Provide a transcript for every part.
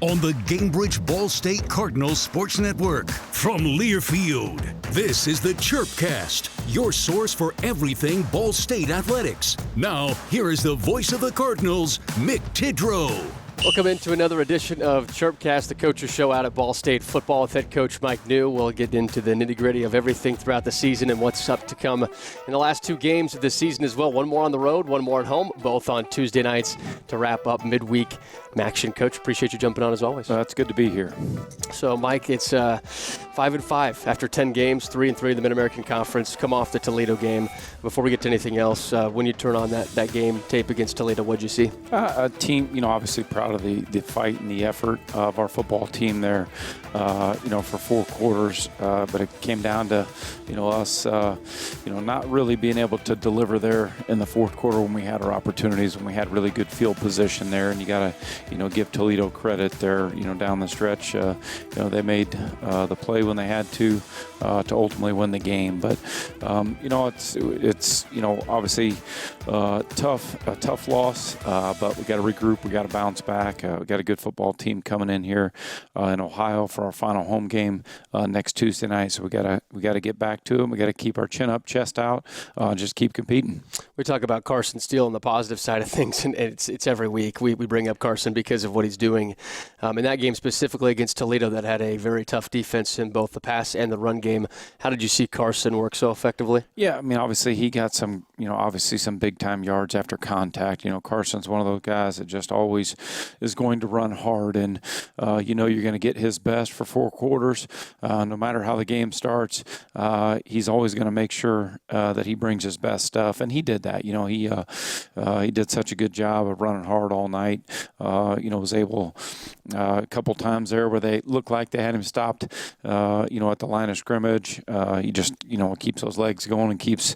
on the Gainbridge Ball State Cardinals Sports Network. From Learfield, this is the Chirpcast, your source for everything Ball State athletics. Now, here is the voice of the Cardinals, Mick Tidrow. Welcome into another edition of Chirpcast, the coach's show out at Ball State football with head coach Mike Neu. We'll get into the nitty-gritty of everything throughout the season and what's up to come in the last two games of the season as well. One more on the road, one more at home, both on Tuesday nights to wrap up midweek action. Coach, appreciate you jumping on as always. It's good to be here. So, Mike, it's 5-5 after 10 games, 3-3 in the Mid-American Conference. Come off the Toledo game. Before we get to anything else, when you turn on that game tape against Toledo, what'd you see? A team, obviously proud of the fight and the effort of our football team there, for 4 quarters. But it came down to, us, not really being able to deliver there in the fourth quarter when we had our opportunities, when we had really good field position there. And you got to, give Toledo credit there, down the stretch. They made the play when they had to ultimately win the game. But, it's obviously a tough loss, but we got to regroup. We got to bounce back. We got a good football team coming in here in Ohio for our final home game next Tuesday night. So we got to get back to them. We got to keep our chin up, chest out, just keep competing. We talk about Carson Steele on the positive side of things, and it's every week. We bring up Carson because of what he's doing. In that game specifically against Toledo that had a very tough defense in both the pass and the run game, how did you see Carson work so effectively? Yeah, obviously he got some big-time yards after contact. Carson's one of those guys that just always is going to run hard, and you're going to get his best for 4 quarters. No matter how the game starts, he's always going to make sure that he brings his best stuff, and he did that. He did such a good job of running hard all night. Was able a couple times there where they looked like they had him stopped, at the line of scrimmage. He just, keeps those legs going and keeps,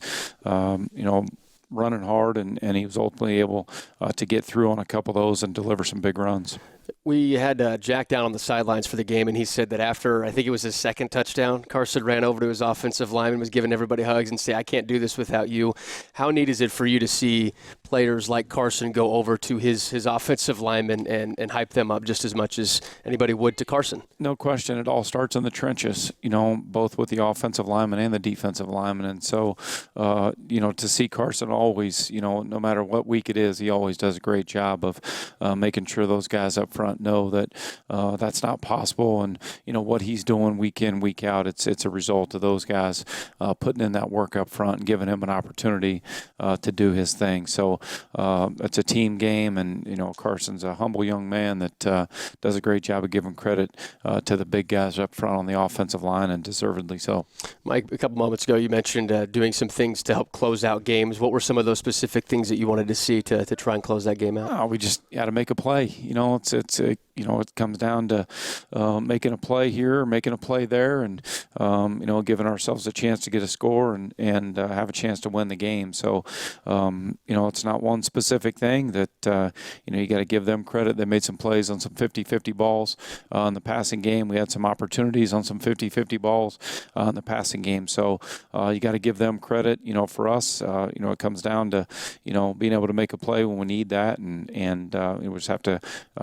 running hard, and he was ultimately able to get through on a couple of those and deliver some big runs. We had Jack down on the sidelines for the game, and he said that after, I think it was his second touchdown, Carson ran over to his offensive lineman, was giving everybody hugs and say, "I can't do this without you." How neat is it for you to see players like Carson go over to his offensive lineman and hype them up just as much as anybody would to Carson? No question. It all starts in the trenches, both with the offensive lineman and the defensive lineman. And so, to see Carson always, no matter what week it is, he always does a great job of making sure those guys up front know that that's not possible, and what he's doing week in, week out, it's a result of those guys putting in that work up front and giving him an opportunity to do his thing. So it's a team game, and Carson's a humble young man that does a great job of giving credit to the big guys up front on the offensive line, and deservedly so. Mike, a couple moments ago you mentioned doing some things to help close out games. What were some of those specific things that you wanted to see to try and close that game out? We just got to make a play. It comes down to making a play here, making a play there, and giving ourselves a chance to get a score and have a chance to win the game. So it's not one specific thing that you got to give them credit. They made some plays on some 50-50 balls in the passing game. We had some opportunities on some 50-50 balls in the passing game. So you got to give them credit. For us, it comes down to being able to make a play when we need that, and we just have to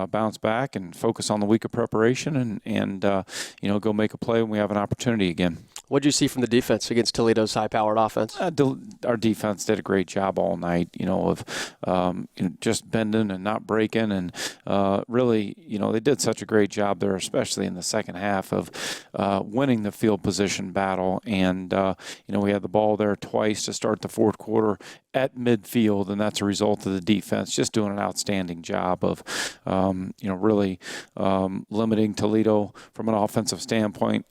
bounce back and focus on the week of preparation and go make a play when we have an opportunity again. What did you see from the defense against Toledo's high-powered offense? Our defense did a great job all night, of just bending and not breaking, and really, they did such a great job there, especially in the second half of winning the field position battle. And we had the ball there twice to start the fourth quarter at midfield, and that's a result of the defense just doing an outstanding job of really limiting Toledo from an offensive standpoint.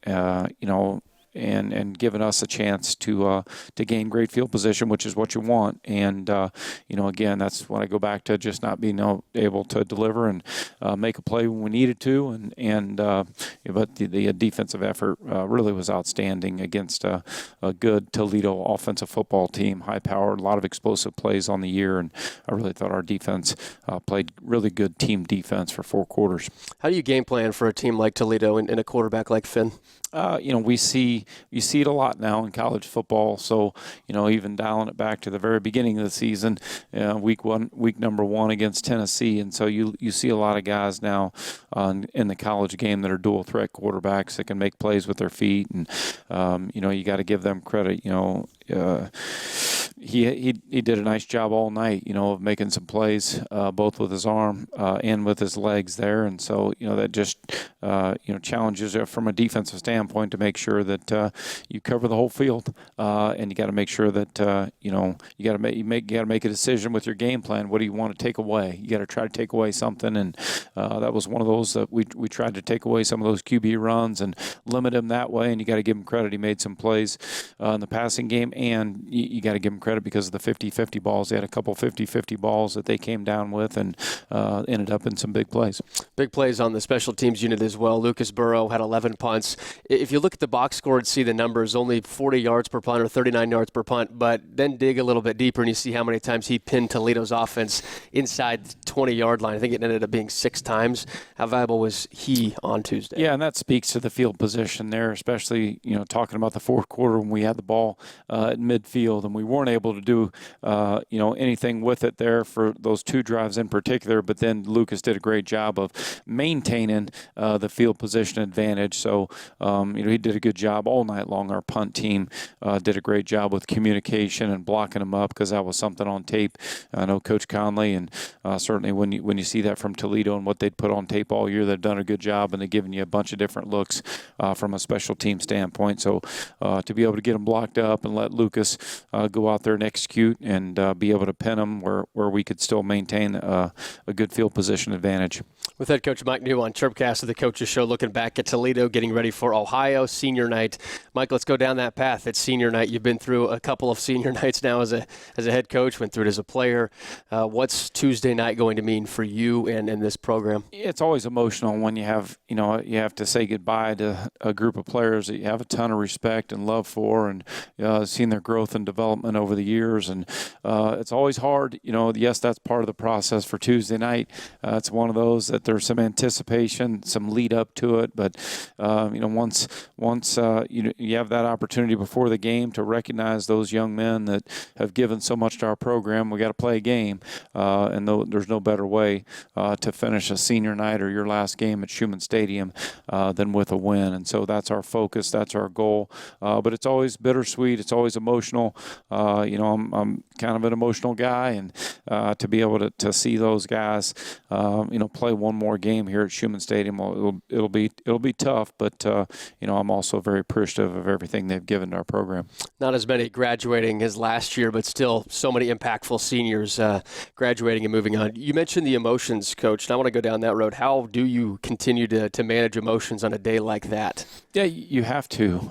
And giving us a chance to gain great field position, which is what you want. And again, that's when I go back to just not being able to deliver and make a play when we needed to. But the defensive effort really was outstanding against a good Toledo offensive football team, high-powered, a lot of explosive plays on the year, and I really thought our defense played really good team defense for 4 quarters. How do you game plan for a team like Toledo and a quarterback like Finn? We see you see it a lot now in college football. So, even dialing it back to the very beginning of the season, week number 1 against Tennessee. And so you see a lot of guys now in the college game that are dual threat quarterbacks that can make plays with their feet. And, you got to give them credit. He did a nice job all night, of making some plays, both with his arm and with his legs there. And so, that just, challenges you from a defensive standpoint to make sure that you cover the whole field. And you got to make sure that, you got to make a decision with your game plan. What do you want to take away? You got to try to take away something. And that was one of those that we tried to take away some of those QB runs and limit him that way. And you got to give him credit. He made some plays in the passing game, and you got to give him credit because of the 50-50 balls. They had a couple 50-50 balls that they came down with and ended up in some big plays. Big plays on the special teams unit as well. Lucas Burrow had 11 punts. If you look at the box score and see the numbers, only 40 yards per punt or 39 yards per punt, but then dig a little bit deeper and you see how many times he pinned Toledo's offense inside the 20-yard line. I think it ended up being 6 times. How valuable was he on Tuesday? Yeah, and that speaks to the field position there, especially, talking about the fourth quarter when we had the ball at midfield and we weren't able to do, anything with it there for those 2 drives in particular. But then Lucas did a great job of maintaining the field position advantage. So, he did a good job all night long. Our punt team did a great job with communication and blocking him up because that was something on tape. I know Coach Conley, and certainly when you see that from Toledo and what they'd put on tape all year, they've done a good job and they've given you a bunch of different looks from a special team standpoint. So to be able to get them blocked up and let Lucas go out there and execute and be able to pin them where we could still maintain a good field position advantage. With head coach Mike Neu on Chirpcast of the Coaches Show, looking back at Toledo, getting ready for Ohio senior night. Mike, let's go down that path. It's senior night. You've been through a couple of senior nights now as a head coach, went through it as a player. What's Tuesday night going to mean for you and this program? It's always emotional when you have to say goodbye to a group of players that you have a ton of respect and love for, and seen their growth and development over the years. And it's always hard. Yes, that's part of the process for Tuesday night. It's one of those that there's some anticipation, some lead up to it. But once you have that opportunity before the game to recognize those young men that have given so much to our program, we got to play a game, and there's no better way to finish a senior night or your last game at Schumann Stadium than with a win. And so that's our focus, that's our goal. But it's always bittersweet. It's always emotional. I'm kind of an emotional guy, and to be able to see those guys, play one more game here at Schumann Stadium, it'll be tough. But I'm also very appreciative of everything they've given to our program. Not as many graduating as last year, but still so many impactful seniors graduating and moving on. You mentioned the emotions, Coach, and I want to go down that road. How do you continue to manage emotions on a day like that? Yeah, you have to,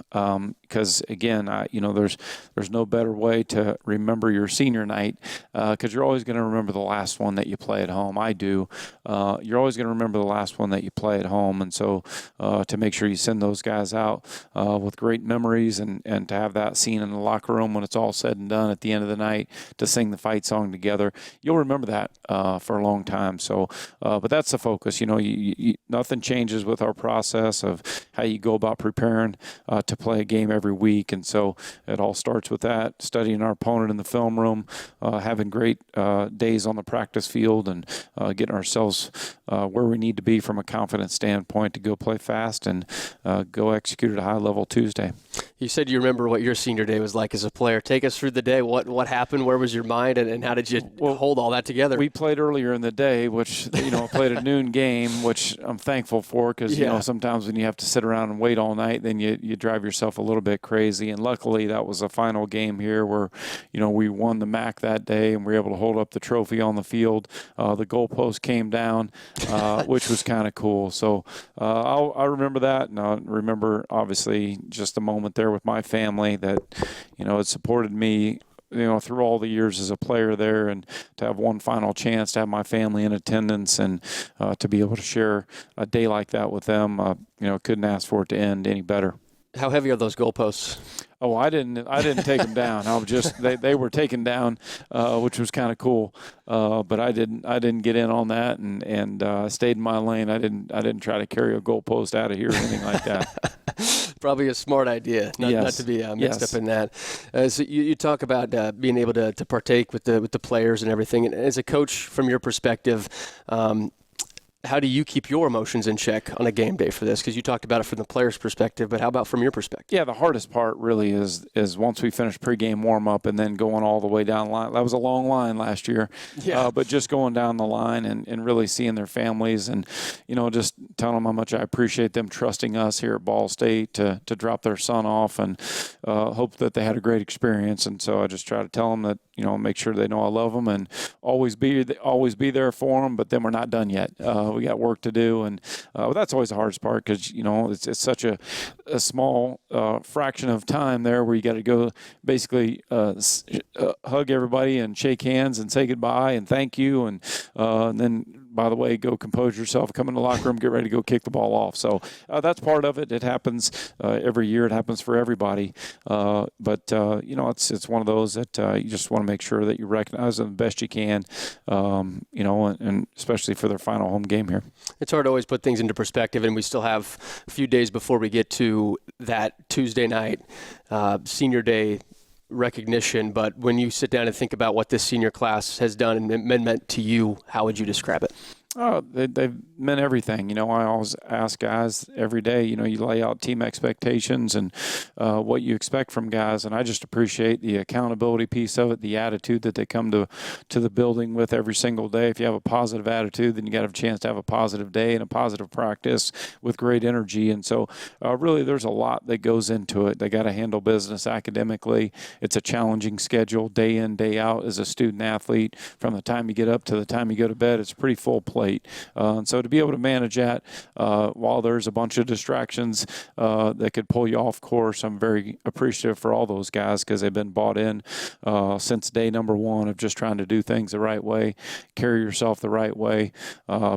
because again, there's no better way to remember your senior night, because you're always going to remember the last one that you play at home. I do. You're always going to remember the last one that you play at home, and so to make sure you send those guys out with great memories, and to have that scene in the locker room when it's all said and done at the end of the night, to sing the fight song together, you'll remember that for a long time. So, but that's the focus. Nothing changes with our process of how you go about preparing to play a game every week, and so it all starts with that, studying our opponent in the film room, having great days on the practice field, and getting ourselves where we need to be from a confidence standpoint to go play fast and go execute at a high level Tuesday. You said you remember what your senior day was like as a player. Take us through the day. What happened? Where was your mind? And how did you hold all that together? We played earlier in the day, which, played a noon game, which I'm thankful for, because, sometimes when you have to sit around and wait all night, then you drive yourself a little bit crazy. And luckily, that was a final game here where, we won the MAC that day and we were able to hold up the trophy on the field. The goalpost came down, which was kind of cool. So I remember that. And I remember, obviously, just the moment there with my family that, it supported me, through all the years as a player there, and to have one final chance to have my family in attendance and to be able to share a day like that with them, couldn't ask for it to end any better. How heavy are those goalposts? Oh, I didn't take them down. I was just they were taken down, which was kind of cool. But I didn't get in on that and stayed in my lane. I didn't try to carry a goalpost out of here or anything like that. Probably a smart idea, not to be mixed up in that. So you talk about being able to partake with the players and everything. And as a coach, from your perspective, how do you keep your emotions in check on a game day for this? Because you talked about it from the player's perspective, but how about from your perspective? Yeah, the hardest part really is once we finish pregame warm-up and then going all the way down the line. That was a long line last year. Yeah. But just going down the line and really seeing their families and, just telling them how much I appreciate them trusting us here at Ball State to drop their son off and hope that they had a great experience. And so I just try to tell them that, make sure they know I love them and always be there for them, but then we're not done yet. We got work to do, and that's always the hardest part because it's such a small fraction of time there where you got to go basically hug everybody and shake hands and say goodbye and thank you, and then, by the way, go compose yourself, come in the locker room, get ready to go kick the ball off. So that's part of it. It happens every year. It happens for everybody. But it's one of those that you just want to make sure that you recognize them the best you can, and especially for their final home game here. It's hard to always put things into perspective, and we still have a few days before we get to that Tuesday night senior day recognition. But when you sit down and think about what this senior class has done and meant to you, how would you describe it? Oh, they've meant everything. I always ask guys every day, you lay out team expectations and what you expect from guys. And I just appreciate the accountability piece of it, the attitude that they come to the building with every single day. If you have a positive attitude, then you got to have a chance to have a positive day and a positive practice with great energy. And so really there's a lot that goes into it. They got to handle business academically. It's a challenging schedule day in, day out as a student athlete. From the time you get up to the time you go to bed, it's a pretty full plate. And so to be able to manage that while there's a bunch of distractions that could pull you off course, I'm very appreciative for all those guys because they've been bought in since day number one of just trying to do things the right way, carry yourself the right way,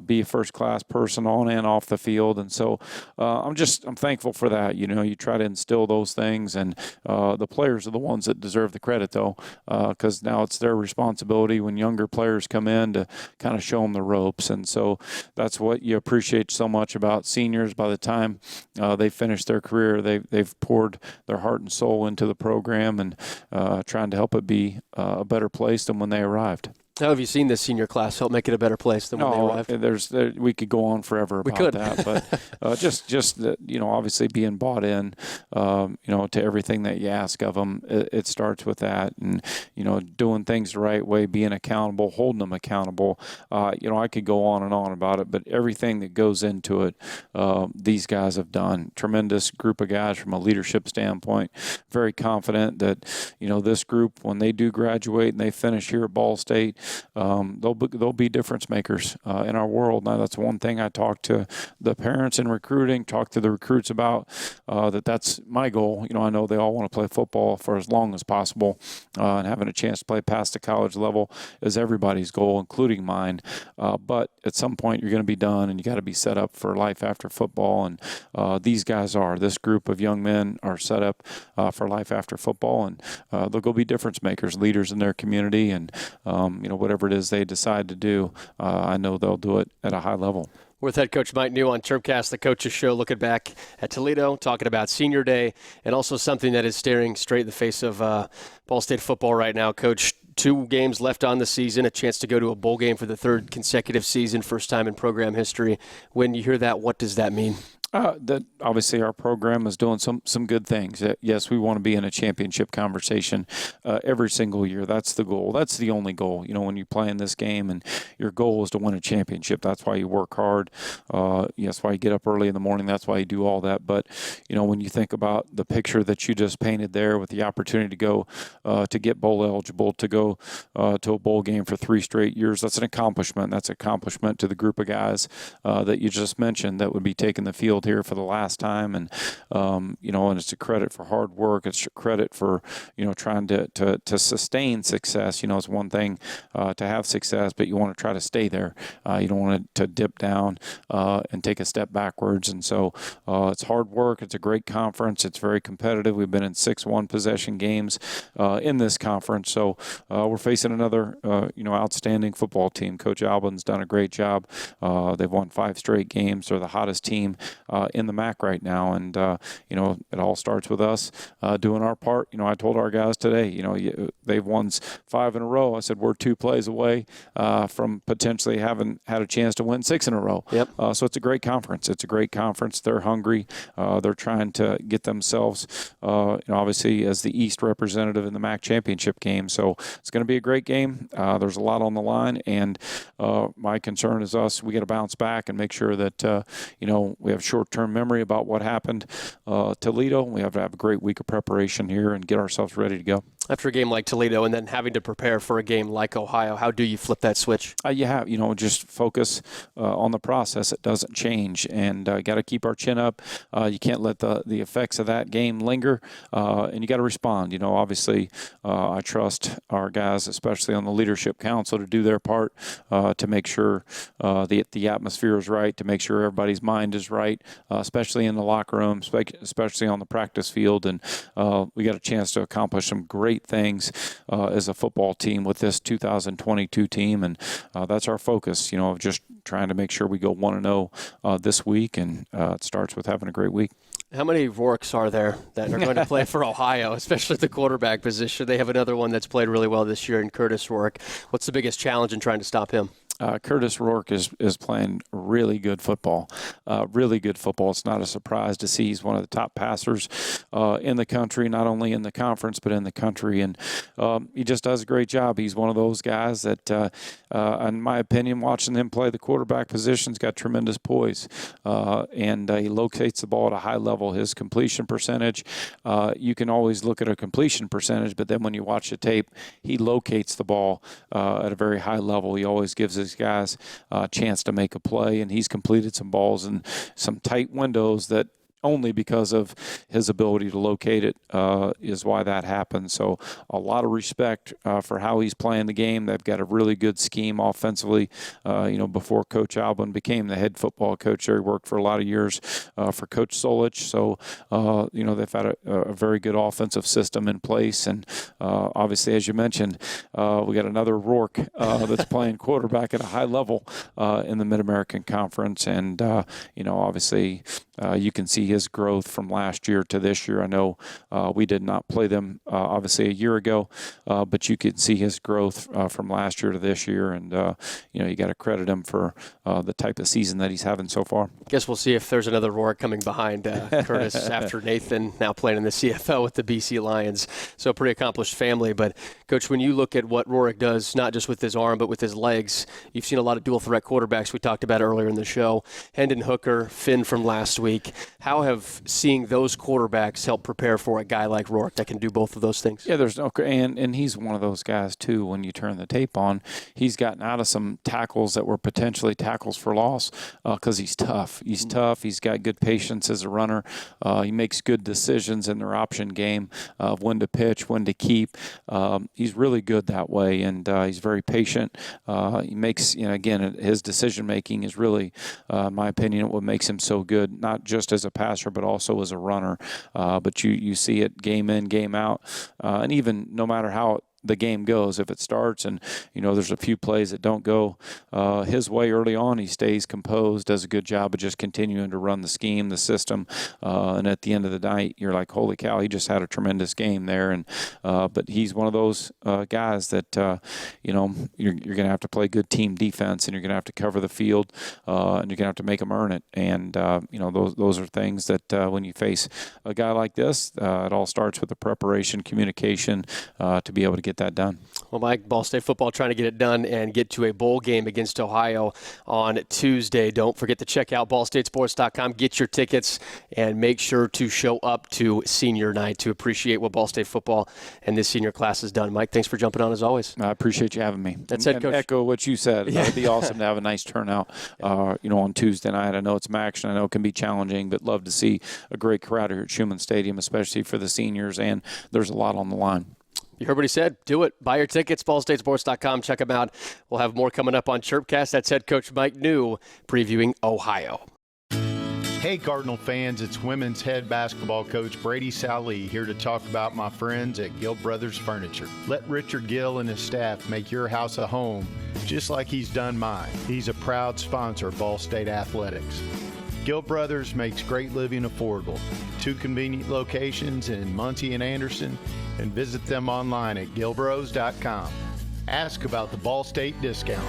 be a first-class person on and off the field. And so I'm thankful for that. You try to instill those things, and the players are the ones that deserve the credit, though, because now it's their responsibility when younger players come in to kind of show them the ropes. And so that's what you appreciate so much about seniors. By the time they finish their career, they've poured their heart and soul into the program and trying to help it be a better place than when they arrived. How have you seen this senior class help make it a better place than when they arrived? We could go on forever about that, but just obviously being bought in, to everything that you ask of them, it starts with that, and doing things the right way, being accountable, holding them accountable. I could go on and on about it, but everything that goes into it, these guys have done. Tremendous group of guys from a leadership standpoint. Very confident that this group, when they do graduate and they finish here at Ball State, they'll be difference makers in our world. Now, that's one thing I talk to the parents in recruiting, talk to the recruits about, that's my goal. I know they all want to play football for as long as possible, and having a chance to play past the college level is everybody's goal, including mine. But at some point, you're going to be done, and you got to be set up for life after football. And these guys this group of young men are set up for life after football, and they'll go be difference makers, leaders in their community, and whatever it is they decide to do, I know they'll do it at a high level. With head coach Mike Neu on Chirpcast, the Coaches Show, looking back at Toledo, talking about Senior Day, and also something that is staring straight in the face of Ball State football right now. Coach, 2 games left on the season, a chance to go to a bowl game for the 3rd consecutive season, first time in program history. When you hear that, what does that mean? That obviously our program is doing some good things. Yes, we want to be in a championship conversation every single year. That's the goal. That's the only goal. When you play in this game and your goal is to win a championship, that's why you work hard. That's why you get up early in the morning. That's why you do all that. But, when you think about the picture that you just painted there with the opportunity to go to get bowl eligible, to go to a bowl game for 3 straight years, that's an accomplishment. That's an accomplishment to the group of guys that you just mentioned that would be taking the field here for the last time, and and it's a credit for hard work. It's a credit for trying to sustain success. It's one thing to have success, but you want to try to stay there. You don't want to dip down and take a step backwards. And so it's hard work. It's a great conference. It's very competitive. We've been in 6 one-possession games in this conference, so we're facing another outstanding football team. Coach Albin's done a great job. They've won 5 straight games. They're the hottest team in the MAC right now. And, it all starts with us doing our part. I told our guys today, they've won 5 in a row. I said, we're 2 plays away from potentially having had a chance to win 6 in a row. Yep. So it's a great conference. It's a great conference. They're hungry. They're trying to get themselves, obviously, as the East representative in the MAC championship game. So it's going to be a great game. There's a lot on the line, and my concern is us. We got to bounce back and make sure that we have short-term memory about what happened. Toledo, we have to have a great week of preparation here and get ourselves ready to go. After a game like Toledo and then having to prepare for a game like Ohio, how do you flip that switch? You have, just focus on the process. It doesn't change, and got to keep our chin up. You can't let the effects of that game linger, and you got to respond. Obviously, I trust our guys, especially on the leadership council, to do their part to make sure the atmosphere is right, to make sure everybody's mind is right, especially in the locker room, especially on the practice field. And we got a chance to accomplish some great things as a football team with this 2022 team, and that's our focus, of just trying to make sure we go 1-0 this week, and it starts with having a great week. How many Rourkes are there that are going to play for Ohio, especially at the quarterback position? They have another one that's played really well this year in Curtis Rourke. What's the biggest challenge in trying to stop him? Curtis Rourke is playing really good football. It's not a surprise to see he's one of the top passers in the country, not only in the conference but in the country. And he just does a great job. He's one of those guys that, in my opinion, watching him play the quarterback position's got tremendous poise. And he locates the ball at a high level. His completion percentage, you can always look at a completion percentage, but then when you watch the tape, he locates the ball at a very high level. He always gives his guys a chance to make a play, and he's completed some balls in some tight windows that only because of his ability to locate it is why that happened. So a lot of respect for how he's playing the game. They've got a really good scheme offensively. Before Coach Albin became the head football coach there, he worked for a lot of years for Coach Solich. So, they've had a very good offensive system in place. And obviously, as you mentioned, we got another Rourke that's playing quarterback at a high level in the Mid-American Conference. And, obviously, you can see his growth from last year to this year. I know we did not play them, obviously, a year ago, but you can see his growth from last year to this year. And, you got to credit him for the type of season that he's having so far. Guess we'll see if there's another Rourke coming behind Curtis after Nathan now playing in the CFL with the BC Lions. So a pretty accomplished family. But, Coach, when you look at what Rourke does, not just with his arm but with his legs, you've seen a lot of dual-threat quarterbacks we talked about earlier in the show. Hendon Hooker, Finn from last week. How have seeing those quarterbacks helped prepare for a guy like Rourke that can do both of those things? Yeah, there's no, and he's one of those guys too. When you turn the tape on, he's gotten out of some tackles that were potentially tackles for loss because he's tough. He's tough. He's got good patience as a runner. He makes good decisions in their option game of when to pitch, when to keep. He's really good that way, and he's very patient. He makes, again, his decision making is really, in my opinion, what makes him so good. Not just as a passer, but also as a runner. But you see it game in, game out. And even no matter how the game goes, if it starts and there's a few plays that don't go his way early on, he stays composed, does a good job of just continuing to run the scheme, the system, and at the end of the night you're like, holy cow, he just had a tremendous game there. And but he's one of those guys that you're going to have to play good team defense, and you're going to have to cover the field, and you're going to have to make them earn it. And those are things that when you face a guy like this, it all starts with the preparation, communication, to be able to get that done. Well, Mike, Ball State football trying to get it done and get to a bowl game against Ohio on Tuesday. Don't forget to check out ballstatesports.com, get your tickets, and make sure to show up to senior night to appreciate what Ball State football and this senior class has done. Mike, thanks for jumping on as always. I appreciate you having me. That's it, Coach. Echo what you said. Yeah. It'd be awesome to have a nice turnout, on Tuesday night. I know it's MAC, and I know it can be challenging, but love to see a great crowd here at Schumann Stadium, especially for the seniors, and there's a lot on the line. You heard what he said. Do it. Buy your tickets, ballstatesports.com. Check them out. We'll have more coming up on Chirpcast. That's head coach Mike Neu previewing Ohio. Hey, Cardinal fans, it's women's head basketball coach Brady Sally here to talk about my friends at Gill Brothers Furniture. Let Richard Gill and his staff make your house a home just like he's done mine. He's a proud sponsor of Ball State Athletics. Gill Brothers makes great living affordable. 2 convenient locations in Muncie and Anderson, and visit them online at gillbros.com. Ask about the Ball State discount.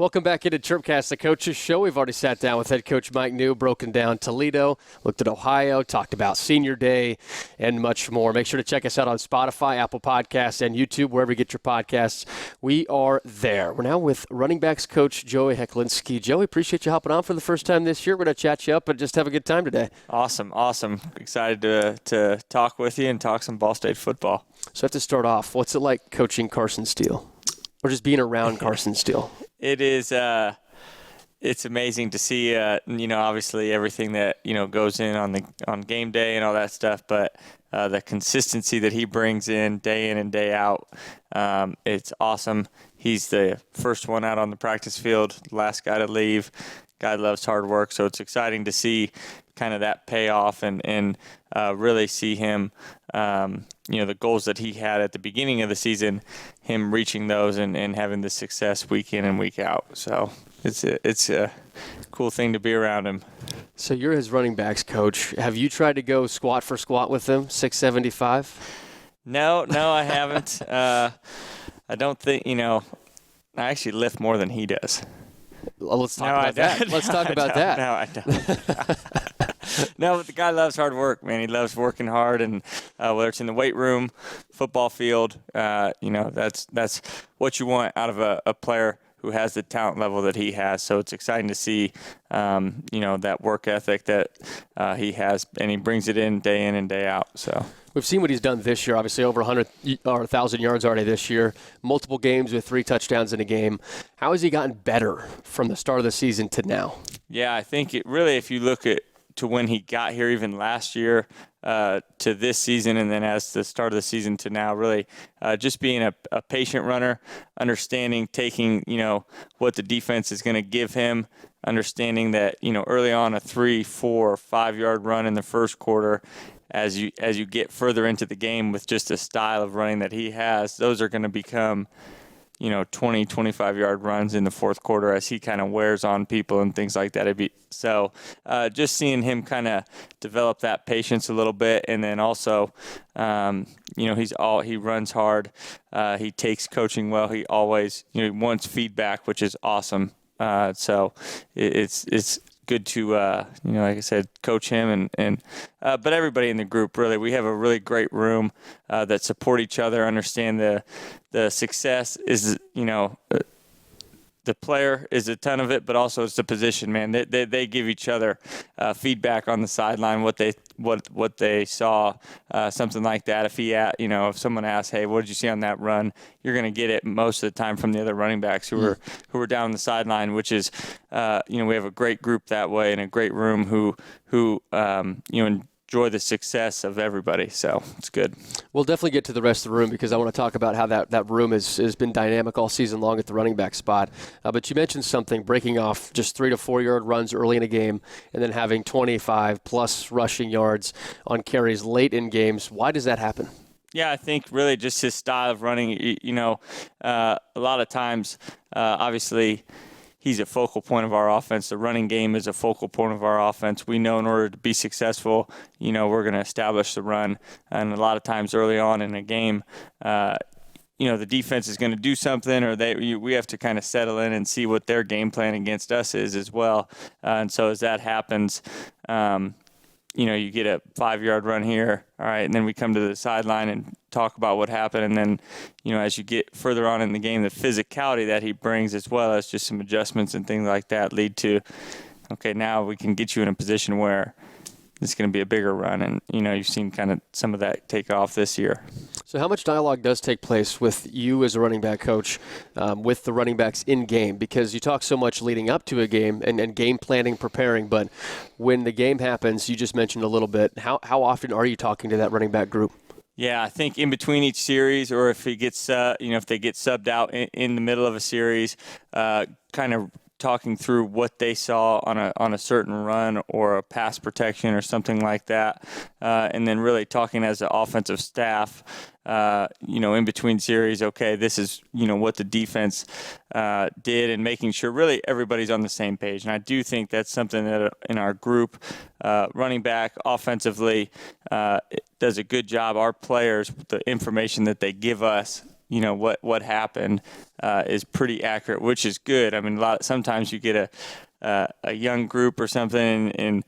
Welcome back into Chirpcast, the Coaches Show. We've already sat down with head coach Mike Neu, broken down Toledo, looked at Ohio, talked about Senior Day, and much more. Make sure to check us out on Spotify, Apple Podcasts, and YouTube, wherever you get your podcasts. We are there. We're now with running backs coach Joey Hecklinski. Joey, appreciate you hopping on for the first time this year. We're going to chat you up and just have a good time today. Awesome. Excited to talk with you and talk some Ball State football. So I have to start off. What's it like coaching Carson Steele, or just being around Carson Steele? It is. It's amazing to see. Obviously everything that goes in on game day and all that stuff, but the consistency that he brings in and day out, it's awesome. He's the first one out on the practice field, last guy to leave. Guy loves hard work, so it's exciting to see kind of that payoff and really see him. The goals that he had at the beginning of the season, him reaching those and having the success week in and week out. So it's a cool thing to be around him. So you're his running backs coach. Have you tried to go squat for squat with him, 675? No, I haven't. I don't think, I actually lift more than he does. Well, let's talk about that. Let's talk about that. No, I don't. No, but the guy loves hard work, man. He loves working hard, and whether it's in the weight room, football field, that's what you want out of a player who has the talent level that he has. So it's exciting to see, that work ethic that he has, and he brings it in and day out. So we've seen what he's done this year. Obviously, over 1,000 yards already this year. Multiple games with 3 touchdowns in a game. How has he gotten better from the start of the season to now? Yeah, I think it really, if you look at to when he got here, even last year, to this season, and then as the start of the season to now, really just being a patient runner, understanding, taking, what the defense is going to give him, understanding that, early on a 3, 4, 5 yard run in the first quarter, as you get further into the game with just a style of running that he has, those are going to become 20, 25-yard runs in the fourth quarter as he kind of wears on people and things like that. So just seeing him kind of develop that patience a little bit, and then also, he runs hard. He takes coaching well. He always, wants feedback, which is awesome. So it's good to, like I said, coach him but everybody in the group, really. We have a really great room that support each other, understand the success is, the player is a ton of it, but also it's the position, man. They give each other feedback on the sideline, what they saw, something like that. If someone asks, hey, what did you see on that run? You're going to get it most of the time from the other running backs who are down on the sideline, which is, we have a great group that way and a great room who enjoy the success of everybody, so it's good. We'll definitely get to the rest of the room because I want to talk about how that room has been dynamic all season long at the running back spot. But you mentioned something, breaking off just 3 to 4 yard runs early in a game and then having 25 plus rushing yards on carries late in games. Why does that happen? Yeah, I think really just his style of running. A lot of times, obviously, he's a focal point of our offense. The running game is a focal point of our offense. We know in order to be successful, we're going to establish the run. And a lot of times early on in a game, the defense is going to do something, or we have to kind of settle in and see what their game plan against us is as well. And so as that happens, you get a 5 yard run here, all right, and then we come to the sideline and talk about what happened. And then, as you get further on in the game, the physicality that he brings, as well as just some adjustments and things like that, lead to, okay, now we can get you in a position where it's going to be a bigger run. And, you've seen kind of some of that take off this year. So how much dialogue does take place with you as a running back coach with the running backs in game? Because you talk so much leading up to a game and game planning, preparing, but when the game happens, you just mentioned a little bit, how often are you talking to that running back group? Yeah, I think in between each series, or if he gets, if they get subbed out in the middle of a series, kind of talking through what they saw on a certain run or a pass protection or something like that, and then really talking as an offensive staff, in between series, okay, this is, what the defense did, and making sure really everybody's on the same page. And I do think that's something that in our group, running back, offensively, does a good job. Our players, the information that they give us, what happened is pretty accurate, which is good. I mean, sometimes you get a young group or something, and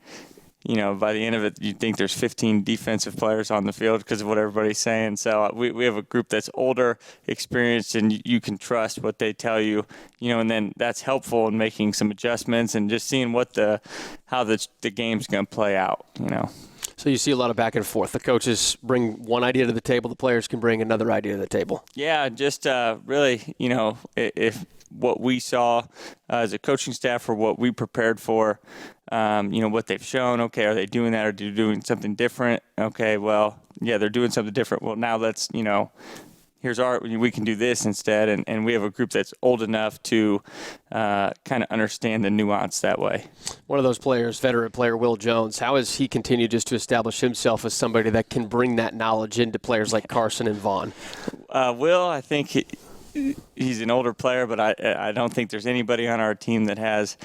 by the end of it, you think there's 15 defensive players on the field because of what everybody's saying. So we have a group that's older, experienced, and you can trust what they tell you, and then that's helpful in making some adjustments and just seeing how the game's going to play out, So you see a lot of back and forth. The coaches bring one idea to the table. The players can bring another idea to the table. Yeah, just really, if what we saw as a coaching staff or what we prepared for, what they've shown. Okay, are they doing that, or are they doing something different? Okay, well, yeah, they're doing something different. Well, now let's, we can do this instead. And we have a group that's old enough to kind of understand the nuance that way. One of those players, veteran player Will Jones, how has he continued just to establish himself as somebody that can bring that knowledge into players like Carson and Vaughn? Will, I think he's an older player, but I don't think there's anybody on our team that has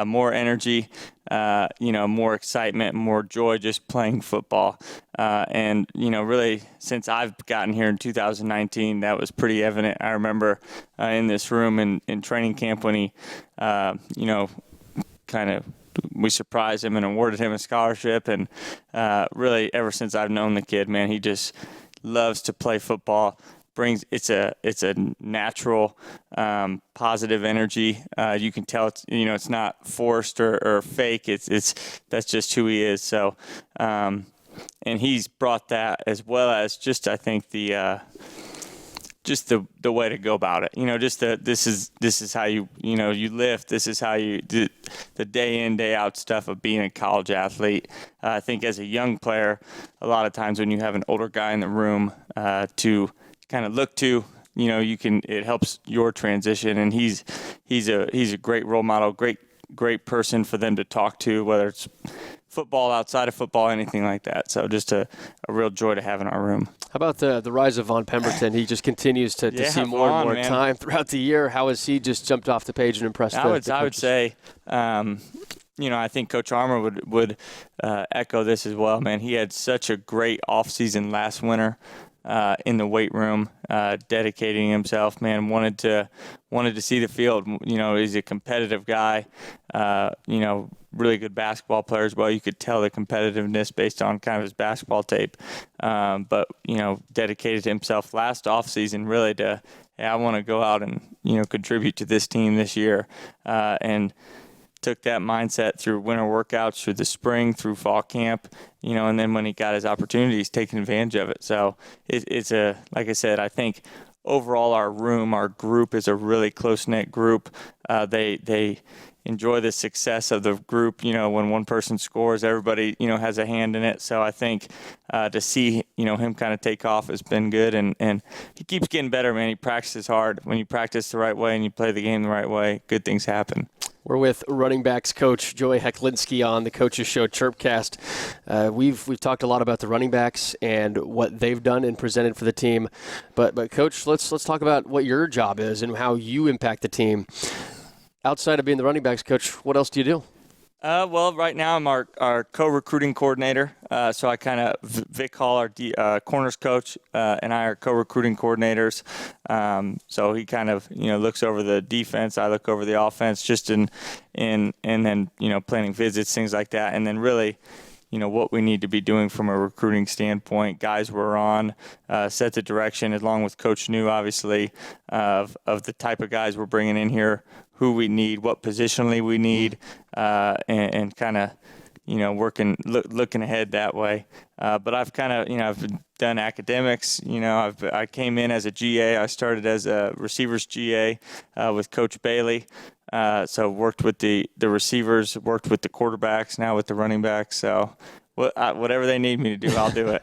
more energy, more excitement, more joy just playing football. And really, since I've gotten here in 2019, that was pretty evident. I remember in this room in training camp when he, we surprised him and awarded him a scholarship. And really, ever since I've known the kid, man, he just loves to play football. It's a natural positive energy. You can tell it's not forced or fake. That's just who he is. So and he's brought that, as well as just I think the way to go about it. This is how you lift. This is how you do the day in, day out stuff of being a college athlete. I think as a young player, a lot of times when you have an older guy in the room to kind of look to, it helps your transition, and he's a great role model, great person for them to talk to, whether it's football, outside of football, anything like that. So just a real joy to have in our room. How about the rise of Vaughn Pemberton? He just continues to see more and more time throughout the year. How has he just jumped off the page and impressed the coaches? I would say, I think Coach Armour would echo this as well, man. He had such a great offseason last winter. In the weight room, dedicating himself, man, wanted to see the field. He's a competitive guy, really good basketball player as well. You could tell the competitiveness based on kind of his basketball tape. But dedicated himself last offseason really to, I want to go out and, contribute to this team this year. And took that mindset through winter workouts, through the spring, through fall camp, and then when he got his opportunity, he's taking advantage of it. So it's like I said, I think overall our group is a really close-knit group. They enjoy the success of the group. When one person scores, everybody, has a hand in it. So I think to see, him kind of take off has been good. And he keeps getting better, man. He practices hard. When you practice the right way and you play the game the right way, good things happen. We're with running backs coach Joey Hecklinski on the Coaches Show Chirpcast. We've talked a lot about the running backs and what they've done and presented for the team. But Coach, let's talk about what your job is and how you impact the team. Outside of being the running backs coach, what else do you do? Well, right now I'm our co-recruiting coordinator. So I kind of, Vic Hall, our corners coach, and I are co-recruiting coordinators. So he kind of, looks over the defense. I look over the offense, just and then, planning visits, things like that. And then really, what we need to be doing from a recruiting standpoint. Guys we're on, set the direction, along with Coach Neu, obviously, of the type of guys we're bringing in here, who we need, what positionally we need, and kind of, looking ahead that way. But I've kind of, I've done academics. I came in as a GA. I started as a receivers GA with Coach Bailey. So worked with the receivers, worked with the quarterbacks, now with the running backs. So whatever they need me to do, I'll do it.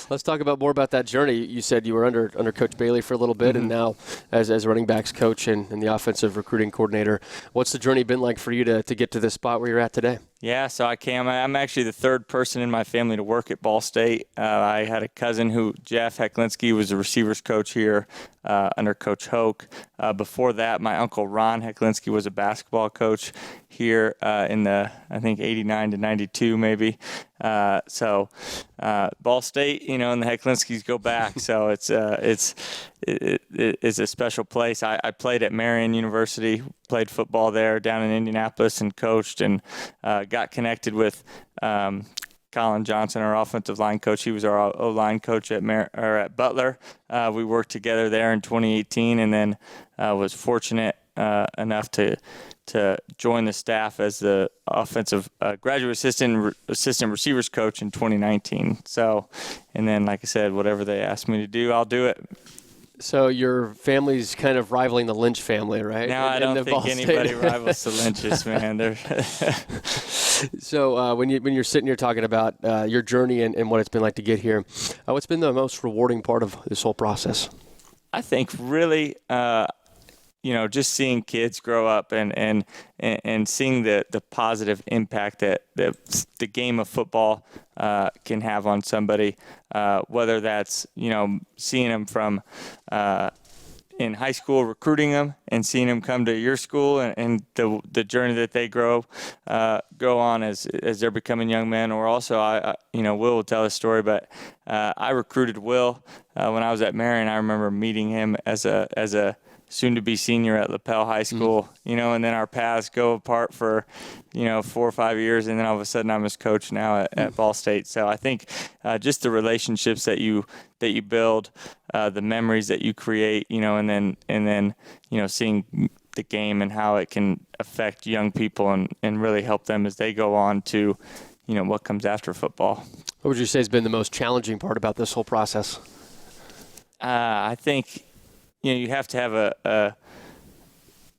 Let's talk more about that journey. You said you were under Coach Bailey for a little bit, and now as running backs coach and the offensive recruiting coordinator. What's the journey been like for you to get to this spot where you're at today? Yeah, so I came. I'm actually the third person in my family to work at Ball State. I had a cousin Jeff Hecklinski, was the receivers coach here under Coach Hoke. Before that, my uncle Ron Hecklinski was a basketball coach here in the, I think, 89 to 92 maybe. So Ball State, and the Hecklinskis go back. So it's a special place. I played at Marian University, played football there down in Indianapolis, and coached and got connected with Colin Johnson, our offensive line coach. He was our O-line coach at Butler. We worked together there in 2018, and then was fortunate enough to join the staff as the offensive graduate assistant receivers coach in 2019. So, and then, like I said, whatever they ask me to do, I'll do it. So your family's kind of rivaling the Lynch family, right? No, I don't think anybody rivals the Lynches, man. So when you're sitting here talking about your journey and what it's been like to get here, what's been the most rewarding part of this whole process? I think really, just seeing kids grow up and seeing the positive impact that the game of football can have on somebody, whether that's, seeing them from in high school, recruiting them and seeing them come to your school and the journey that they go on as they're becoming young men. Or also, Will will tell a story, but I recruited Will when I was at Marian. I remember meeting him as a soon-to-be senior at LaPel High School, and then our paths go apart for, 4 or 5 years, and then all of a sudden I'm his coach now at Ball State. So I think just the relationships that you build, the memories that you create, and then seeing the game and how it can affect young people and really help them as they go on to, what comes after football. What would you say has been the most challenging part about this whole process? I think you have to have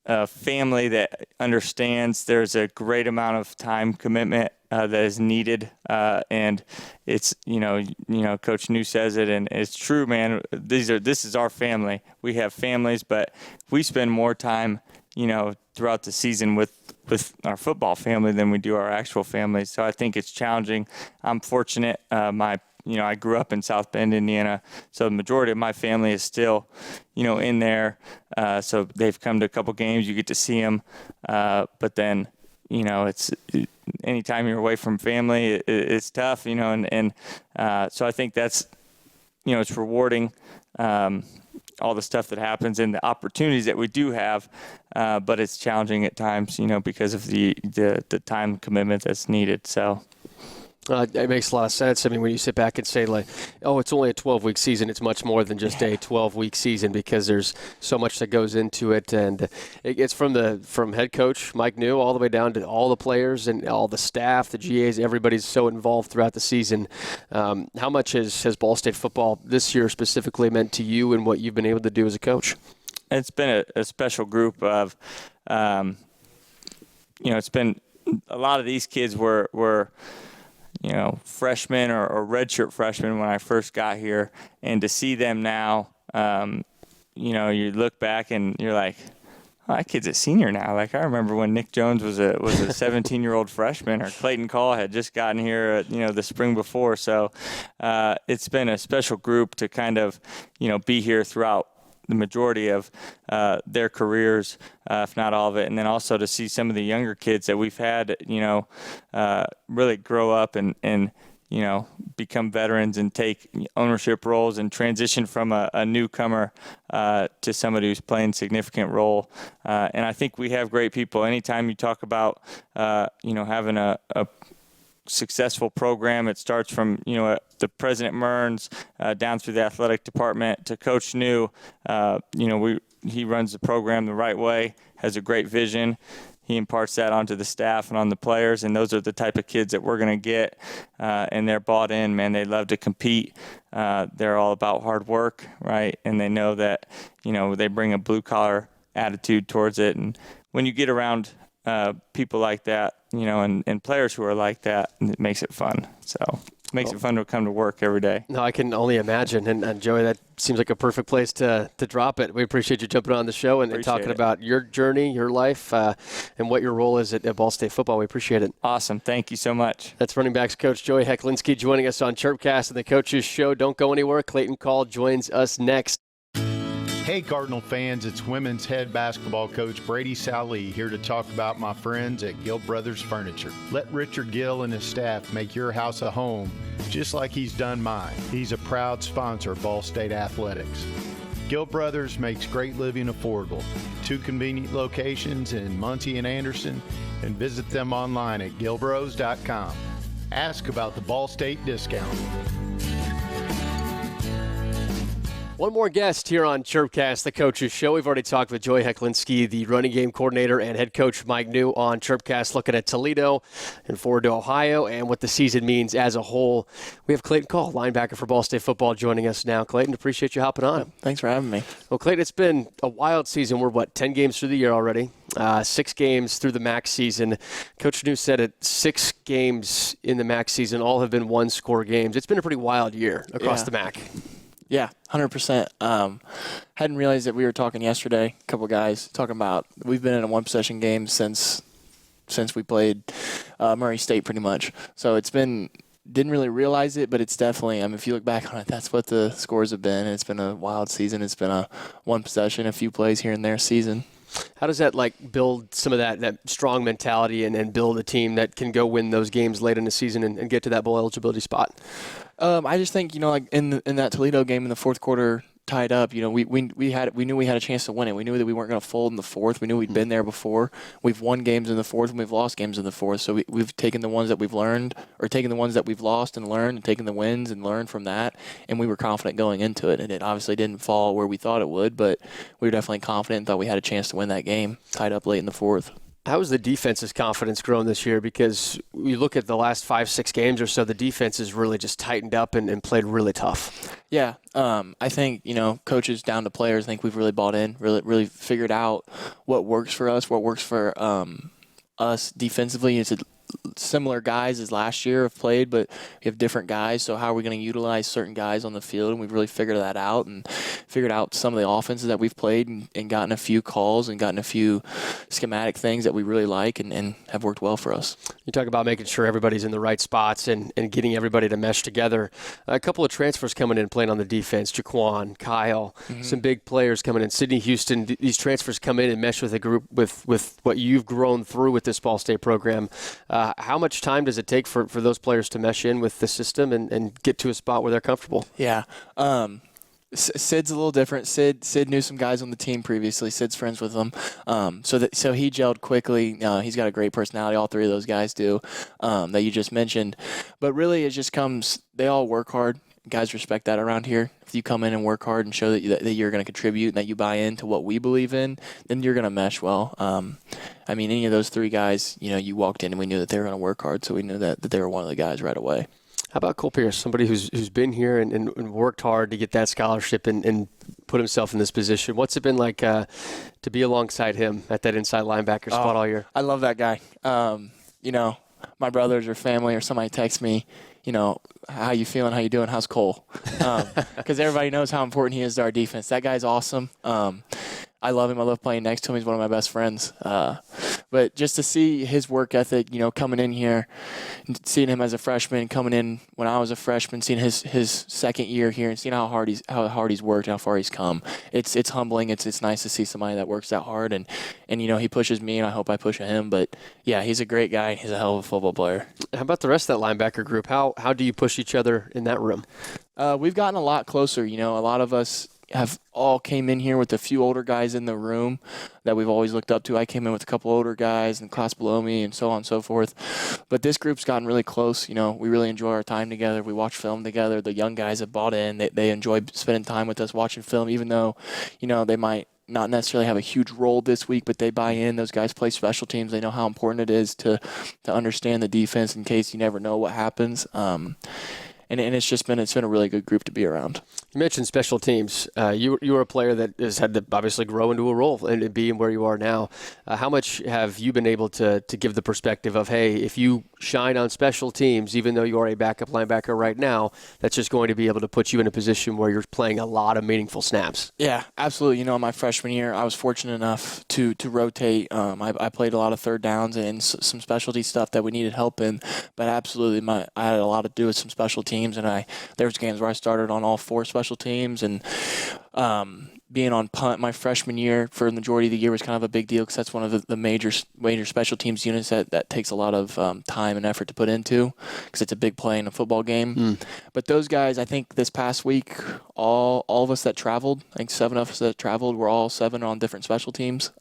a family that understands there's a great amount of time commitment that is needed, and it's Coach Neu says it, and it's true, man. This is our family. We have families, but we spend more time throughout the season with our football family than we do our actual families. So I think it's challenging. I'm fortunate. I grew up in South Bend, Indiana, so the majority of my family is still, in there. So they've come to a couple games. You get to see them. But then, it's anytime you're away from family, it's tough, and so I think that's, it's rewarding, all the stuff that happens and the opportunities that we do have, but it's challenging at times, because of the time commitment that's needed. So. It makes a lot of sense. I mean, when you sit back and say, like, oh, it's only a 12-week season, it's much more than just a 12-week season because there's so much that goes into it. And it's from head coach Mike Neu all the way down to all the players and all the staff, the GAs, everybody's so involved throughout the season. How much has Ball State football this year specifically meant to you and what you've been able to do as a coach? It's been a special group of, it's been a lot of these kids were freshmen or redshirt freshmen when I first got here, and to see them now, you look back and you're like, oh, that kid's a senior now. Like, I remember when Nick Jones was a 17-year-old freshman, or Clayton Coll had just gotten here, the spring before. So it's been a special group to kind of, be here throughout the majority of their careers, if not all of it. And then also to see some of the younger kids that we've had, really grow up and become veterans and take ownership roles and transition from a newcomer to somebody who's playing significant role. And I think we have great people. Anytime you talk about, having a successful program, it starts from, the President Mearns down through the athletic department to Coach Neu. He runs the program the right way, has a great vision. He imparts that onto the staff and on the players, and those are the type of kids that we're going to get, and they're bought in, man. They love to compete. They're all about hard work, right? And they know that, they bring a blue-collar attitude towards it. And when you get around people like that, and players who are like that, it makes it fun. So makes it fun to come to work every day. No, I can only imagine. And Joey, that seems like a perfect place to drop it. We appreciate you jumping on the show and talking about your journey, your life, and what your role is at Ball State football. We appreciate it. Awesome. Thank you so much. That's running backs coach Joey Hecklinski joining us on Chirpcast and the Coaches Show. Don't go anywhere. Clayton Coll joins us next. Hey Cardinal fans, it's women's head basketball coach Brady Sally here to talk about my friends at Gill Brothers Furniture. Let Richard Gill and his staff make your house a home just like he's done mine. He's a proud sponsor of Ball State Athletics. Gill Brothers makes great living affordable. 2 convenient locations in Muncie and Anderson, and visit them online at gillbros.com. Ask about the Ball State discount. One more guest here on Chirpcast, the Coaches Show. We've already talked with Joey Hecklinski, the running game coordinator, and head coach Mike Neu on Chirpcast, looking at Toledo and forward to Ohio and what the season means as a whole. We have Clayton Coll, linebacker for Ball State football, joining us now. Clayton, appreciate you hopping on. Thanks for having me. Well, Clayton, it's been a wild season. We're, 10 games through the year already, 6 games through the MAC season. Coach Neu said it, 6 games in the MAC season, all have been one-score games. It's been a pretty wild year across the MAC. Yeah, 100%. Hadn't realized that we were talking yesterday, a couple guys, talking about we've been in a one-possession game since we played Murray State pretty much. So it's been – didn't really realize it, but it's definitely – if you look back on it, that's what the scores have been. It's been a wild season. It's been a one-possession, a few plays here and there season. How does that build some of that strong mentality and build a team that can go win those games late in the season and get to that bowl eligibility spot? I just think, in that Toledo game in the fourth quarter tied up, we knew we had a chance to win it. We knew that we weren't going to fold in the fourth. We knew we'd been there before. We've won games in the fourth and we've lost games in the fourth. So we've taken the ones that we've learned, or taken the ones that we've lost and learned, and taken the wins and learned from that. And we were confident going into it. And it obviously didn't fall where we thought it would, but we were definitely confident and thought we had a chance to win that game, tied up late in the fourth. How has the defense's confidence grown this year? Because you look at the last 5-6 games or so, the defense has really just tightened up and played really tough. Yeah, I think, coaches down to players, I think we've really bought in, really figured out what works for us, what works for us defensively. It's similar guys as last year have played, but we have different guys, so how are we going to utilize certain guys on the field? And we've really figured that out and figured out some of the offenses that we've played and gotten a few calls and gotten a few schematic things that we really like and have worked well for us. You talk about making sure everybody's in the right spots and getting everybody to mesh together. A couple of transfers coming in playing on the defense, Jaquan, Kyle, some big players coming in. Sydney Houston, these transfers come in and mesh with a group with what you've grown through with this Ball State program. How much time does it take for those players to mesh in with the system and get to a spot where they're comfortable? Yeah. Sid's a little different. Sid knew some guys on the team previously. Sid's friends with them. So he gelled quickly. He's got a great personality. All 3 of those guys do that you just mentioned. But really it just comes – they all work hard. Guys respect that around here. If you come in and work hard and show that you're going to contribute and that you buy into what we believe in, then you're going to mesh well. Any of those 3 guys, you walked in and we knew that they were going to work hard, so we knew that they were one of the guys right away. How about Cole Pierce, somebody who's been here and worked hard to get that scholarship and put himself in this position? What's it been like to be alongside him at that inside linebacker spot all year? I love that guy. My brothers or family or somebody texts me, how you feeling, how you doing, how's Cole? Because everybody knows how important he is to our defense. That guy's awesome. I love him. I love playing next to him. He's one of my best friends. But just to see his work ethic, coming in here, seeing him as a freshman, coming in when I was a freshman, seeing his second year here, and seeing how hard he's worked, and how far he's come. It's humbling. It's nice to see somebody that works that hard, and he pushes me, and I hope I push him. But yeah, he's a great guy. He's a hell of a football player. How about the rest of that linebacker group? How do you push each other in that room? We've gotten a lot closer. A lot of us have all came in here with a few older guys in the room that we've always looked up to. I came in with a couple older guys in the class below me and so on and so forth. But this group's gotten really close. We really enjoy our time together. We watch film together. The young guys have bought in. They enjoy spending time with us watching film, even though, they might not necessarily have a huge role this week, but they buy in. Those guys play special teams. They know how important it is to understand the defense in case you never know what happens. And it's been a really good group to be around. You mentioned special teams. You were a player that has had to obviously grow into a role and be where you are now. How much have you been able to give the perspective of, hey, if you shine on special teams, even though you are a backup linebacker right now, that's just going to be able to put you in a position where you're playing a lot of meaningful snaps. Yeah, absolutely. You know, my freshman year, I was fortunate enough to rotate. I played a lot of third downs and some specialty stuff that we needed help in, but absolutely, I had a lot to do with some special teams, and there was games where I started on all 4 special teams, and being on punt my freshman year for the majority of the year was kind of a big deal because that's one of the major special teams units that takes a lot of time and effort to put into because it's a big play in a football game. But those guys, I think this past week, all of us that traveled, I think 7 of us that traveled, were all 7 on different special teams.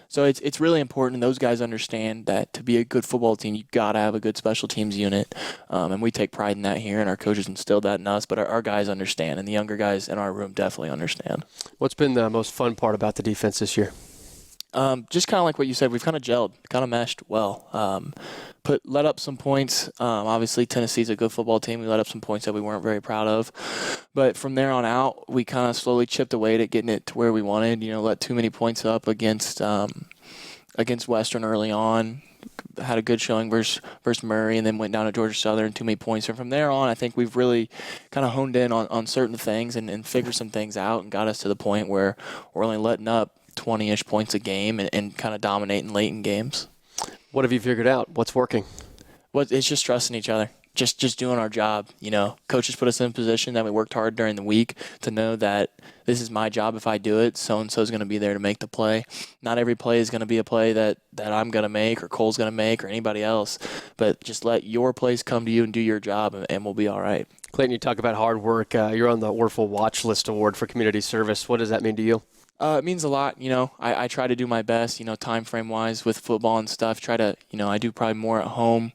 So it's really important, and those guys understand that to be a good football team, you got to have a good special teams unit. And we take pride in that here, and our coaches instilled that in us, but our guys understand, and the younger guys in our room definitely understand. What's been the most fun part about the defense this year? Just kind of like what you said, we've kind of gelled, kind of meshed well. Let up some points. Obviously, Tennessee's a good football team. We let up some points that we weren't very proud of. But from there on out, we kind of slowly chipped away at getting it to where we wanted. You know, let too many points up against Western early on. Had a good showing versus Murray, and then went down to Georgia Southern, too many points. And from there on, I think we've really kind of honed in on certain things and figured some things out and got us to the point where we're only letting up 20-ish points a game and kind of dominating late in games. What have you figured out? What's working? Well, it's just trusting each other. Just doing our job. You know, coaches put us in a position that we worked hard during the week to know that this is my job. If I do it, so-and-so is going to be there to make the play. Not every play is going to be a play that I'm going to make or Cole's going to make or anybody else, but just let your plays come to you and do your job, and we'll be all right. Clayton, you talk about hard work. You're on the Orful Watch List Award for community service. What does that mean to you? It means a lot. You know, I try to do my best, you know, time frame wise with football and stuff. I do probably more at home.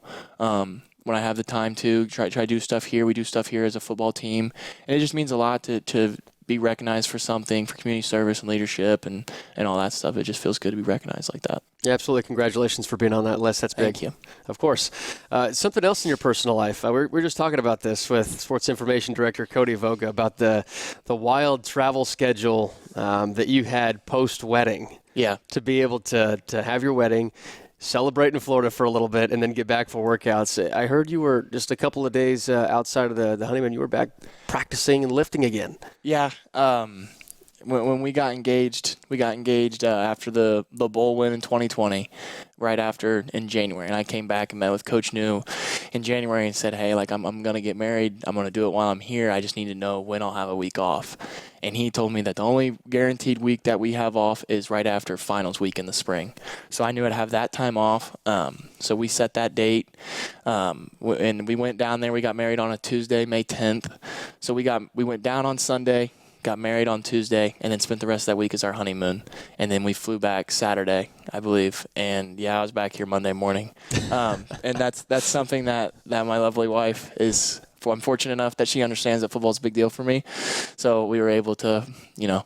When I have the time to try to do stuff here. We do stuff here as a football team, and it just means a lot to be recognized for something, for community service and leadership and all that stuff. It just feels good to be recognized like that. Yeah, absolutely. Congratulations for being on that list. That's big. Thank you. Of course. Something else in your personal life. We're just talking about this with Sports Information Director Cody Voga about the wild travel schedule that you had post-wedding. Yeah. To be able to have your wedding, celebrate in Florida for a little bit, and then get back for workouts. I heard you were just a couple of days outside of the honeymoon. You were back practicing and lifting again. Yeah. When we got engaged, after the bowl win in 2020, right after in January. And I came back and met with Coach Neu in January and said, hey, like I'm going to get married. I'm going to do it while I'm here. I just need to know when I'll have a week off. And he told me that the only guaranteed week that we have off is right after finals week in the spring. So I knew I'd have that time off. So we set that date. And we went down there. We got married on a Tuesday, May 10th. So we went down on Sunday, got married on Tuesday, and then spent the rest of that week as our honeymoon. And then we flew back Saturday, I believe. And yeah, I was back here Monday morning. And that's something that my lovely wife is. I'm fortunate enough that she understands that football is a big deal for me. So we were able to,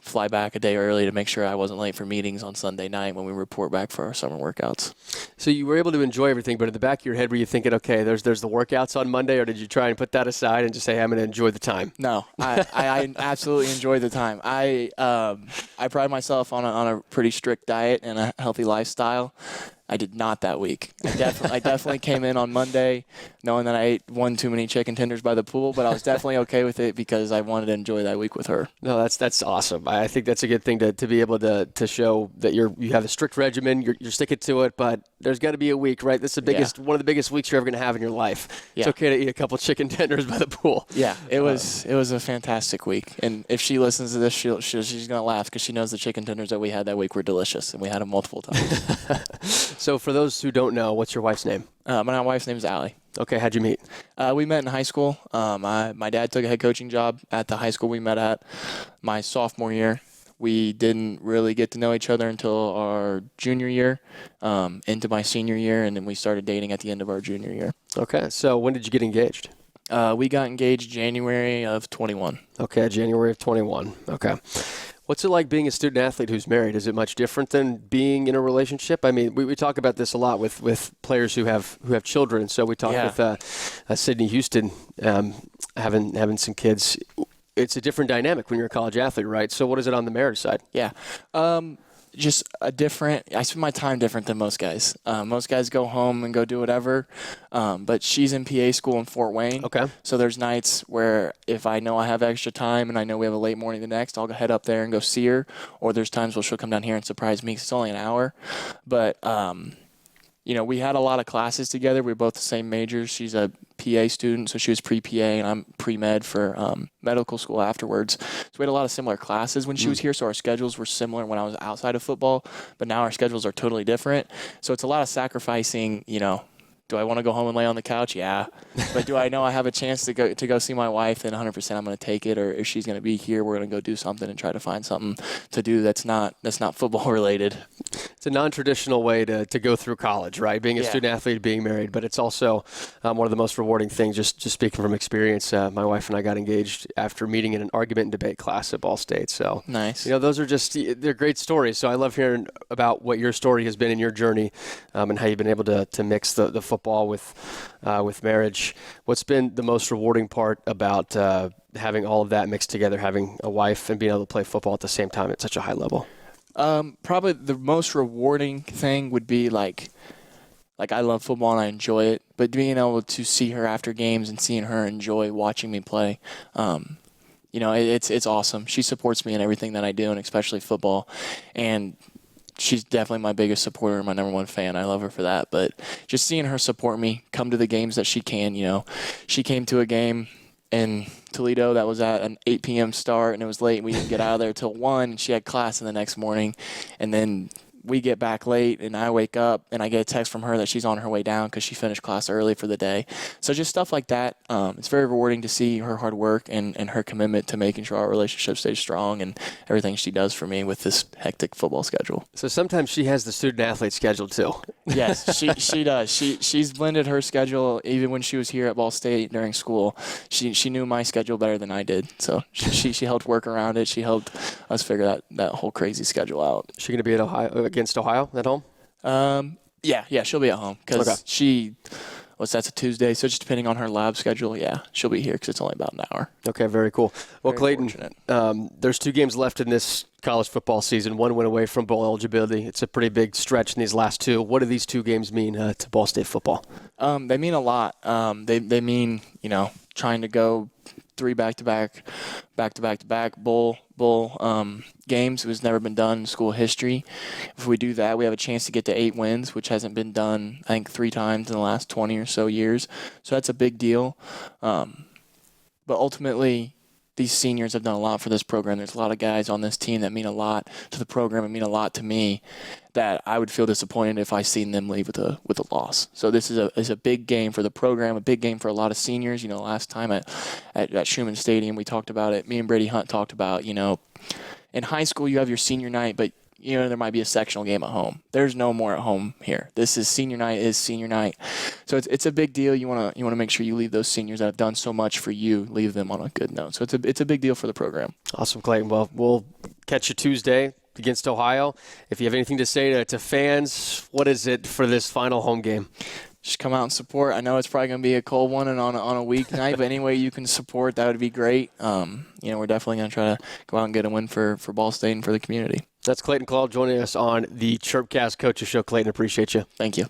fly back a day early to make sure I wasn't late for meetings on Sunday night when we report back for our summer workouts. So you were able to enjoy everything, but in the back of your head, were you thinking, okay, there's the workouts on Monday, or did you try and put that aside and just say, hey, I'm going to enjoy the time? No, I absolutely enjoyed the time. I pride myself on a pretty strict diet and a healthy lifestyle. I did not that week. I definitely came in on Monday knowing that I ate one too many chicken tenders by the pool, but I was definitely okay with it because I wanted to enjoy that week with her. No, that's awesome. I think that's a good thing to be able to show that you have a strict regimen, you're sticking to it, but there's got to be a week, right? This is one of the biggest weeks you're ever going to have in your life. Yeah. It's okay to eat a couple chicken tenders by the pool. Yeah, it was a fantastic week. And if she listens to this, she's going to laugh because she knows the chicken tenders that we had that week were delicious, and we had them multiple times. So for those who don't know, what's your wife's name? My wife's name is Allie. Okay, how'd you meet? We met in high school. My dad took a head coaching job at the high school we met at my sophomore year. We didn't really get to know each other until our junior year, into my senior year, and then we started dating at the end of our junior year. Okay, so when did you get engaged? We got engaged January of 21. Okay, January of 21. Okay. What's it like being a student athlete who's married? Is it much different than being in a relationship? I mean, we talk about this a lot with players who have children. So we talked with Sydney Houston having some kids. It's a different dynamic when you're a college athlete, right? So what is it on the marriage side? Yeah. just I spend my time different than most guys. Most guys go home and go do whatever, but she's in PA school in Fort Wayne. Okay. So there's nights where if I know I have extra time and I know we have a late morning the next, I'll go head up there and go see her. Or there's times where she'll come down here and surprise me because it's only an hour. But, we had a lot of classes together. We were both the same majors. She's a PA student, so she was pre-PA, and I'm pre-med for medical school afterwards. So we had a lot of similar classes when she was here, so our schedules were similar when I was outside of football, but now our schedules are totally different. So it's a lot of sacrificing, do I want to go home and lay on the couch? Yeah. But do I know I have a chance to go see my wife? Then 100% I'm going to take it. Or if she's going to be here, we're going to go do something and try to find something to do that's not football related. It's a non-traditional way to go through college, right? Being a student athlete, being married, but it's also one of the most rewarding things. Just speaking from experience, my wife and I got engaged after meeting in an argument and debate class at Ball State. So nice. Those are they're great stories. So I love hearing about what your story has been in your journey, and how you've been able to mix the football with marriage. What's been the most rewarding part about having all of that mixed together, having a wife and being able to play football at the same time at such a high level? Probably the most rewarding thing would be like I love football and I enjoy it, but being able to see her after games and seeing her enjoy watching me play, it's awesome. She supports me in everything that I do, and especially football. And she's definitely my biggest supporter and my number one fan. I love her for that. But just seeing her support me, come to the games that she can, she came to a game in Toledo that was at an 8 p.m. start, and it was late, and we didn't get out of there till 1, and she had class in the next morning. And then we get back late, and I wake up, and I get a text from her that she's on her way down because she finished class early for the day. So just stuff like that. It's very rewarding to see her hard work and her commitment to making sure our relationship stays strong and everything she does for me with this hectic football schedule. So sometimes she has the student-athlete schedule too. Yes, she does. She's blended her schedule even when she was here at Ball State during school. She knew my schedule better than I did. So she helped work around it. She helped us figure that whole crazy schedule out. Is she going to be at Ohio against Ohio at home? Yeah, she'll be at home because that's a Tuesday, so just depending on her lab schedule, she'll be here because it's only about an hour. Okay, very cool. Well, Very Clayton, there's 2 games left in this college football season. 1 went away from bowl eligibility. It's a pretty big stretch in these last 2. What do these 2 games mean to Ball State football? They mean a lot. They mean, trying to go 3 back-to-back bowl games. It was never been done in school history. If we do that, we have a chance to get to 8 wins, which hasn't been done, I think, 3 times in the last 20 or so years. So that's a big deal. But ultimately, these seniors have done a lot for this program. There's a lot of guys on this team that mean a lot to the program and mean a lot to me that I would feel disappointed if I seen them leave with a loss. So this is a big game for the program, a big game for a lot of seniors. Last time at Schumann Stadium, we talked about it. Me and Brady Hunt talked about, in high school you have your senior night, but there might be a sectional game at home. There's no more at home here. This is senior night. So it's a big deal. You want to make sure you leave those seniors that have done so much for you, leave them on a good note. So it's a big deal for the program. Awesome, Clayton. Well, we'll catch you Tuesday against Ohio. If you have anything to say to fans, what is it for this final home game? Just come out and support. I know it's probably going to be a cold one and on a weeknight, but any way you can support, that would be great. We're definitely going to try to go out and get a win for Ball State and for the community. That's Clayton Coll joining us on the Chirpcast Coaches Show. Clayton, appreciate you. Thank you.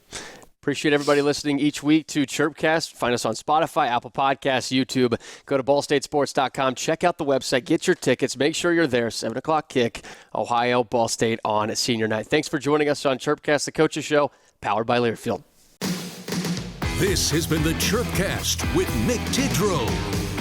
Appreciate everybody listening each week to Chirpcast. Find us on Spotify, Apple Podcasts, YouTube. Go to ballstatesports.com. Check out the website. Get your tickets. Make sure you're there. 7 o'clock kick. Ohio, Ball State on senior night. Thanks for joining us on Chirpcast, the Coaches Show, powered by Learfield. This has been the Chirpcast with Mick Tidrow.